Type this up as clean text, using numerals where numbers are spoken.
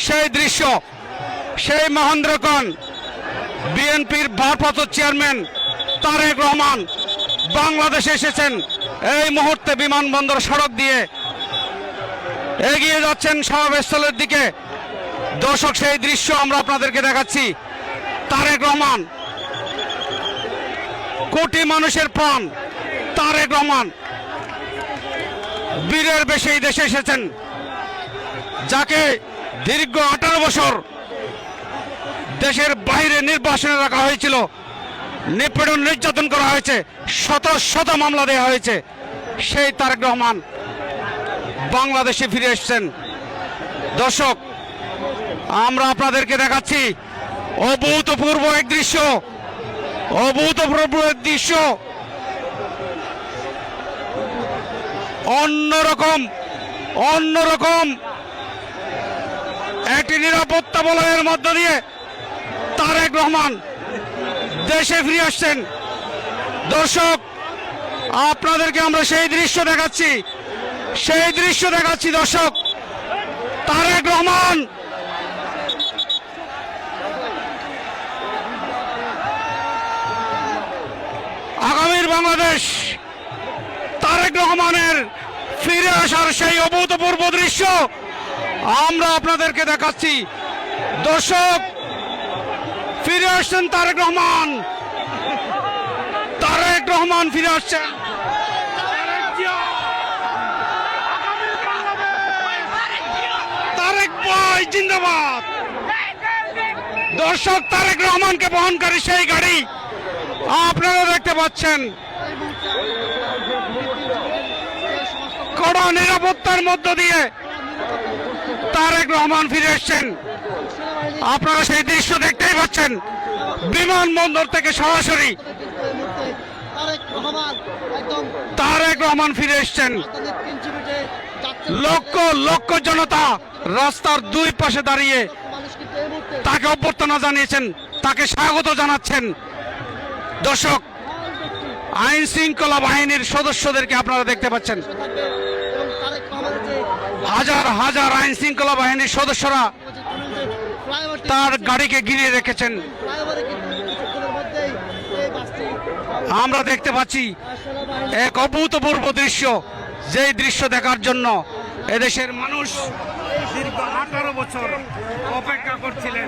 সেই দৃশ্য, সেই মহেন্দ্রক্ষণ বিএনপির ভারপ্রাপ্ত চেয়ারম্যান তারেক রহমান বাংলাদেশে এসেছেন। এই মুহূর্তে বিমানবন্দর সড়ক দিয়ে এগিয়ে যাচ্ছেন সমাবেশস্থলের দিকে। দর্শক, সেই দৃশ্য আমরা আপনাদেরকে দেখাচ্ছি। তারেক রহমান, কোটি মানুষের প্রাণ তারেক রহমান বীরের বেশে এই দেশে এসেছেন, যাকে দীর্ঘ 18 বছর দেশের বাইরে নির্বাসনে রাখা হয়েছিল, নিপীড়ন নির্যাতন করা হয়েছে, শত শত মামলা দেওয়া হয়েছে। সেই তারেক রহমান বাংলাদেশে ফিরে এসেছেন। দর্শক, আমরা আপনাদেরকে দেখাচ্ছি অভূতপূর্ব এক দৃশ্য, অভূতপূর্ব এক দৃশ্য। অন্যরকম একটি নিরাপত্তা বলয়ের মধ্য দিয়ে তারেক রহমান দেশে ফিরে আসছেন। দর্শক, আপনাদেরকে আমরা সেই দৃশ্য দেখাচ্ছি। দর্শক, তারেক রহমান আগামীর বাংলাদেশ, তারেক রহমানের ফিরে আসার সেই অভূতপূর্ব দৃশ্য আমরা আপনাদেরকে দেখাচ্ছি। দর্শক, ফিরে আসছেন তারেক রহমান ফিরে আসছেন। তারেক ভাই জিন্দাবাদ। দর্শক, তারেক রহমানকে বহনকারী সেই গাড়ি আপনারা দেখতে পাচ্ছেন। কড়া নিরাপত্তার মধ্য দিয়ে তারেক রহমান ফিরে এসছেন। আপনারা সেই দৃশ্য দেখতেই পাচ্ছেন। বিমানবন্দর থেকে সরাসরি তারেক রহমান ফিরে এসছেন। লক্ষ লক্ষ জনতা রাস্তার দুই পাশে দাঁড়িয়ে তাকে অভ্যর্থনা জানিয়েছেন, তাকে স্বাগত জানাচ্ছেন। দর্শক, আইন শৃঙ্খলা বাহিনীর সদস্যদেরকে আপনারা দেখতে পাচ্ছেন। হাজার হাজার আইন শৃঙ্খলা বাহিনীর সদস্যরা তার গাড়িকে ঘিরে রেখেছেন। আমরা দেখতে পাচ্ছি এক অভূতপূর্ব দৃশ্য, যেই দৃশ্য দেখার জন্য এদেশের মানুষ দীর্ঘ 18 বছর অপেক্ষা করছিলেন।